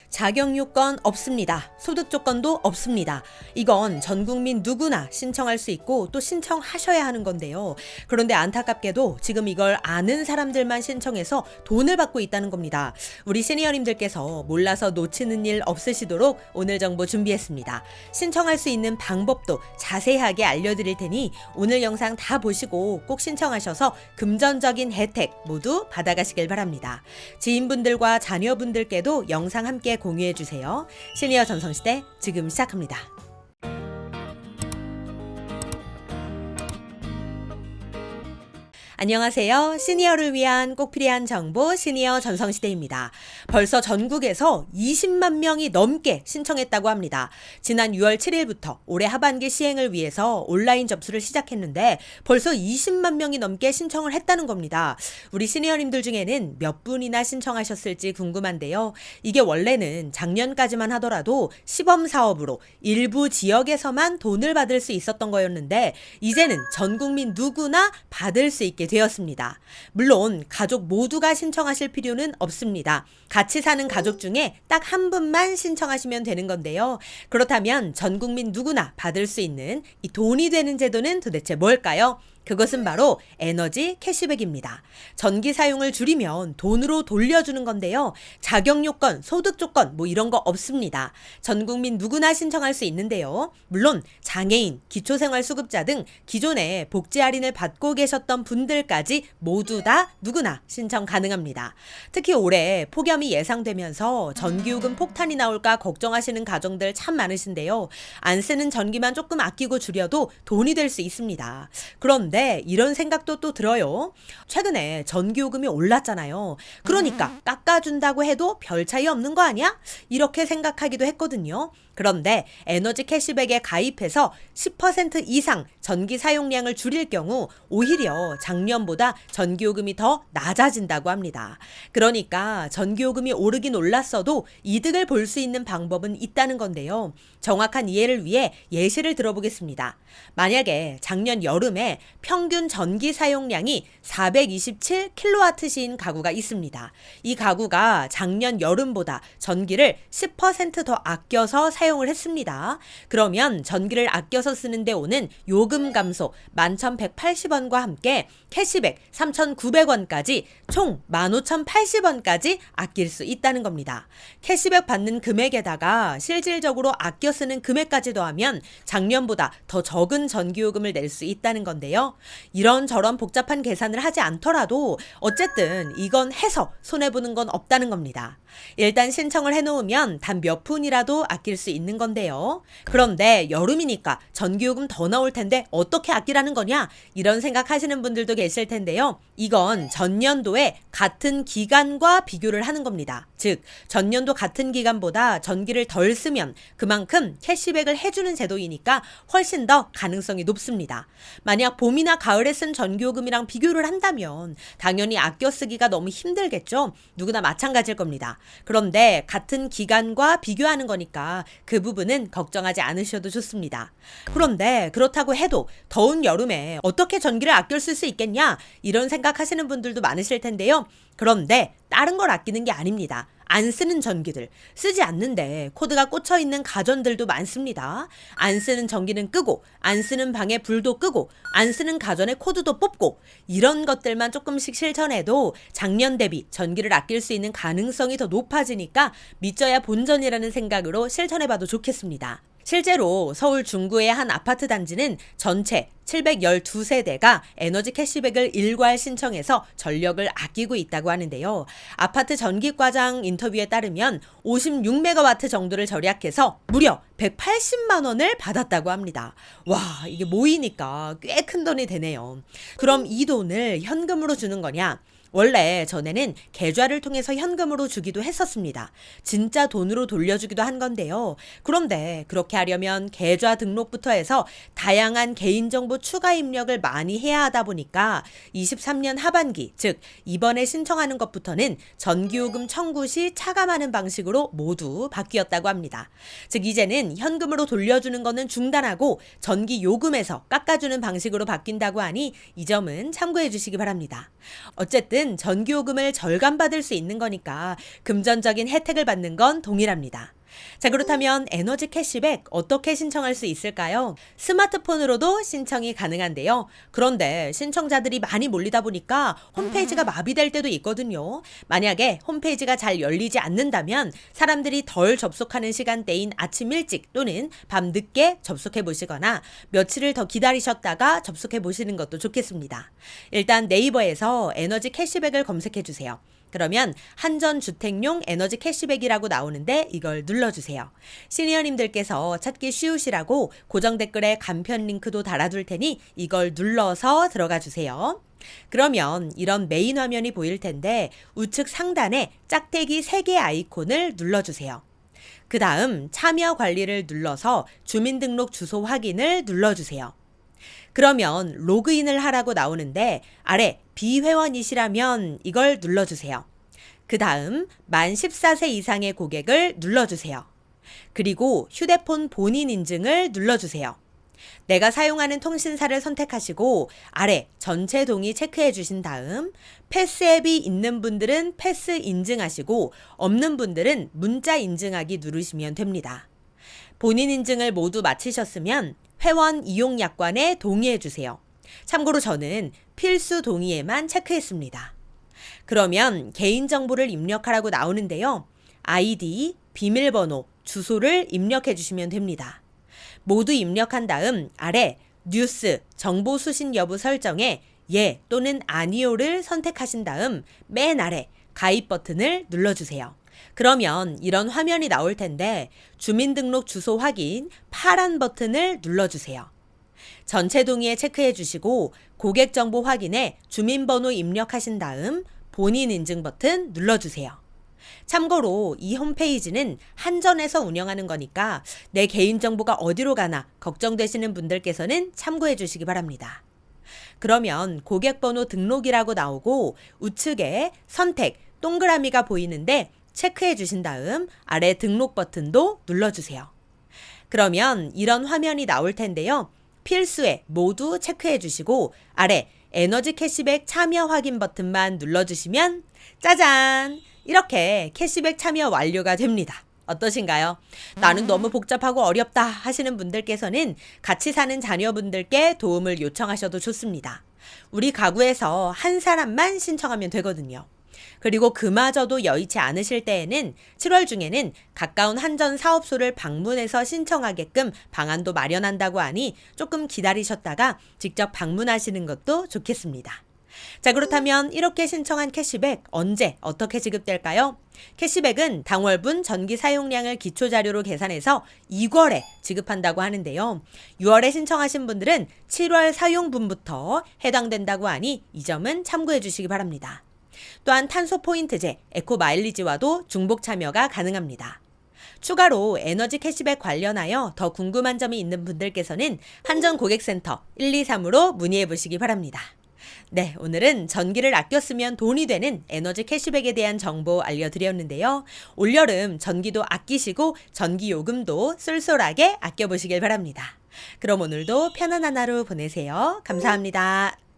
자격 요건 없습니다. 소득 조건도 없습니다. 이건 전 국민 누구나 신청할 수 있고 또 신청하셔야 하는 건데요. 그런데 안타깝게도 지금 이걸 아는 사람들만 신청해서 돈을 받고 있다는 겁니다. 우리 시니어님들께서 몰라서 놓치는 일 없으시도록 오늘 정보 준비했습니다. 신청할 수 있는 방법도 자세하게 알려드릴 테니 오늘 영상 다 보시고 꼭 신청하셔서 금전적인 혜택 모두 받아가시길 바랍니다. 지인분들과 자녀분들께도 영상 함께 공유해주세요. 시니어 전성시대 지금 시작합니다. 안녕하세요. 시니어를 위한 꼭 필요한 정보 시니어 전성시대입니다. 벌써 전국에서 20만 명이 넘게 신청했다고 합니다. 지난 6월 7일부터 올해 하반기 시행을 위해서 온라인 접수를 시작했는데 벌써 20만 명이 넘게 신청을 했다는 겁니다. 우리 시니어님들 중에는 몇 분이나 신청하셨을지 궁금한데요. 이게 원래는 작년까지만 하더라도 시범사업으로 일부 지역에서만 돈을 받을 수 있었던 거였는데 이제는 전 국민 누구나 받을 수 있게 되었습니다. 물론 가족 모두가 신청하실 필요는 없습니다. 같이 사는 가족 중에 딱 한 분만 신청하시면 되는 건데요. 그렇다면 전 국민 누구나 받을 수 있는 이 돈이 되는 제도는 도대체 뭘까요? 그것은 바로 에너지 캐시백입니다. 전기 사용을 줄이면 돈으로 돌려주는 건데요. 자격 요건, 소득 조건 뭐 이런 거 없습니다. 전 국민 누구나 신청할 수 있는데요. 물론 장애인, 기초생활수급자 등 기존에 복지 할인을 받고 계셨던 분들까지 모두 다 누구나 신청 가능합니다. 특히 올해 폭염이 예상되면서 전기요금 폭탄이 나올까 걱정하시는 가정들 참 많으신데요. 안 쓰는 전기만 조금 아끼고 줄여도 돈이 될 수 있습니다. 그런데 이런 생각도 또 들어요. 최근에 전기요금이 올랐잖아요. 그러니까 깎아준다고 해도 별 차이 없는 거 아니야? 이렇게 생각하기도 했거든요. 그런데 에너지 캐시백에 가입해서 10% 이상 전기 사용량을 줄일 경우 오히려 작년보다 전기요금이 더 낮아진다고 합니다. 그러니까 전기요금이 오르긴 올랐어도 이득을 볼 수 있는 방법은 있다는 건데요. 정확한 이해를 위해 예시를 들어보겠습니다. 만약에 작년 여름에 평균 전기 사용량이 427kWh인 가구가 있습니다. 이 가구가 작년 여름보다 전기를 10% 더 아껴서 사용을 했습니다. 그러면 전기를 아껴서 쓰는데 오는 요금 감소 11,180원과 함께 캐시백 3,900원까지 총 15,080원까지 아낄 수 있다는 겁니다. 캐시백 받는 금액에다가 실질적으로 아껴 쓰는 금액까지 더하면 작년보다 더 적은 전기요금을 낼 수 있다는 건데요. 이런저런 복잡한 계산을 하지 않더라도 어쨌든 이건 해서 손해보는 건 없다는 겁니다. 일단 신청을 해놓으면 단 몇 푼이라도 아낄 수 있는 건데요. 그런데 여름이니까 전기요금 더 나올 텐데 어떻게 아끼라는 거냐? 이런 생각하시는 분들도 계실 텐데요. 이건 전년도에 같은 기간과 비교를 하는 겁니다. 즉 전년도 같은 기간보다 전기를 덜 쓰면 그만큼 캐시백을 해주는 제도이니까 훨씬 더 가능성이 높습니다. 만약 봄이나 가을에 쓴 전기요금이랑 비교를 한다면 당연히 아껴 쓰기가 너무 힘들겠죠. 누구나 마찬가지일 겁니다. 그런데 같은 기간과 비교하는 거니까 그 부분은 걱정하지 않으셔도 좋습니다. 그런데 그렇다고 해도 더운 여름에 어떻게 전기를 아껴 쓸 수 있겠냐? 이런 생각하시는 분들도 많으실 텐데요. 그런데 다른 걸 아끼는 게 아닙니다. 안 쓰는 전기들, 쓰지 않는데 코드가 꽂혀 있는 가전들도 많습니다. 안 쓰는 전기는 끄고, 안 쓰는 방에 불도 끄고, 안 쓰는 가전의 코드도 뽑고, 이런 것들만 조금씩 실천해도 작년 대비 전기를 아낄 수 있는 가능성이 더 높아지니까 믿져야 본전이라는 생각으로 실천해봐도 좋겠습니다. 실제로 서울 중구의 한 아파트 단지는 전체 712세대가 에너지 캐시백을 일괄 신청해서 전력을 아끼고 있다고 하는데요. 아파트 전기과장 인터뷰에 따르면 56메가와트 정도를 절약해서 무려 180만 원을 받았다고 합니다. 와, 이게 모이니까 꽤 큰 돈이 되네요. 그럼 이 돈을 현금으로 주는 거냐? 원래 전에는 계좌를 통해서 현금으로 주기도 했었습니다. 진짜 돈으로 돌려주기도 한 건데요. 그런데 그렇게 하려면 계좌 등록부터 해서 다양한 개인정보 추가 입력을 많이 해야 하다 보니까 23년 하반기, 즉 이번에 신청하는 것부터는 전기요금 청구 시 차감하는 방식으로 모두 바뀌었다고 합니다. 즉 이제는 현금으로 돌려주는 거는 중단하고 전기요금에서 깎아주는 방식으로 바뀐다고 하니 이 점은 참고해 주시기 바랍니다. 어쨌든 어쨌든 전기요금을 절감받을 수 있는 거니까 금전적인 혜택을 받는 건 동일합니다. 자, 그렇다면 에너지 캐시백 어떻게 신청할 수 있을까요? 스마트폰으로도 신청이 가능한데요. 그런데 신청자들이 많이 몰리다 보니까 홈페이지가 마비될 때도 있거든요. 만약에 홈페이지가 잘 열리지 않는다면 사람들이 덜 접속하는 시간대인 아침 일찍 또는 밤 늦게 접속해 보시거나 며칠을 더 기다리셨다가 접속해 보시는 것도 좋겠습니다. 일단 네이버에서 에너지 캐시백을 검색해 주세요. 그러면 한전주택용 에너지 캐시백이라고 나오는데 이걸 눌러주세요. 시니어님들께서 찾기 쉬우시라고 고정 댓글에 간편 링크도 달아둘 테니 이걸 눌러서 들어가 주세요. 그러면 이런 메인 화면이 보일 텐데 우측 상단에 짝대기 3개 아이콘을 눌러주세요. 그 다음 참여 관리를 눌러서 주민등록 주소 확인을 눌러주세요. 그러면 로그인을 하라고 나오는데 아래 비회원이시라면 이걸 눌러주세요. 그 다음 만 14세 이상의 고객을 눌러주세요. 그리고 휴대폰 본인 인증을 눌러주세요. 내가 사용하는 통신사를 선택하시고 아래 전체 동의 체크해 주신 다음 패스 앱이 있는 분들은 패스 인증하시고 없는 분들은 문자 인증하기 누르시면 됩니다. 본인 인증을 모두 마치셨으면 회원 이용 약관에 동의해 주세요. 참고로 저는 필수 동의에만 체크했습니다. 그러면 개인정보를 입력하라고 나오는데요. 아이디, 비밀번호, 주소를 입력해 주시면 됩니다. 모두 입력한 다음 아래 뉴스, 정보 수신 여부 설정에 예 또는 아니요를 선택하신 다음 맨 아래 가입 버튼을 눌러주세요. 그러면 이런 화면이 나올 텐데 주민등록 주소 확인 파란 버튼을 눌러주세요. 전체 동의에 체크해 주시고 고객 정보 확인에 주민번호 입력하신 다음 본인 인증 버튼 눌러주세요. 참고로 이 홈페이지는 한전에서 운영하는 거니까 내 개인정보가 어디로 가나 걱정되시는 분들께서는 참고해 주시기 바랍니다. 그러면 고객번호 등록이라고 나오고 우측에 선택 동그라미가 보이는데 체크해 주신 다음 아래 등록 버튼도 눌러주세요. 그러면 이런 화면이 나올 텐데요. 필수에 모두 체크해 주시고 아래 에너지 캐시백 참여 확인 버튼만 눌러주시면 짜잔! 이렇게 캐시백 참여 완료가 됩니다. 어떠신가요? 나는 너무 복잡하고 어렵다 하시는 분들께서는 같이 사는 자녀분들께 도움을 요청하셔도 좋습니다. 우리 가구에서 한 사람만 신청하면 되거든요. 그리고 그마저도 여의치 않으실 때에는 7월 중에는 가까운 한전 사업소를 방문해서 신청하게끔 방안도 마련한다고 하니 조금 기다리셨다가 직접 방문하시는 것도 좋겠습니다. 자, 그렇다면 이렇게 신청한 캐시백 언제 어떻게 지급될까요? 캐시백은 당월분 전기 사용량을 기초자료로 계산해서 2월에 지급한다고 하는데요. 6월에 신청하신 분들은 7월 사용분부터 해당된다고 하니 이 점은 참고해 주시기 바랍니다. 또한 탄소 포인트제, 에코 마일리지와도 중복 참여가 가능합니다. 추가로 에너지 캐시백 관련하여 더 궁금한 점이 있는 분들께서는 한전 고객센터 123으로 문의해 보시기 바랍니다. 네, 오늘은 전기를 아껴 쓰면 돈이 되는 에너지 캐시백에 대한 정보 알려드렸는데요. 올여름 전기도 아끼시고 전기 요금도 쏠쏠하게 아껴보시길 바랍니다. 그럼 오늘도 편안한 하루 보내세요. 감사합니다.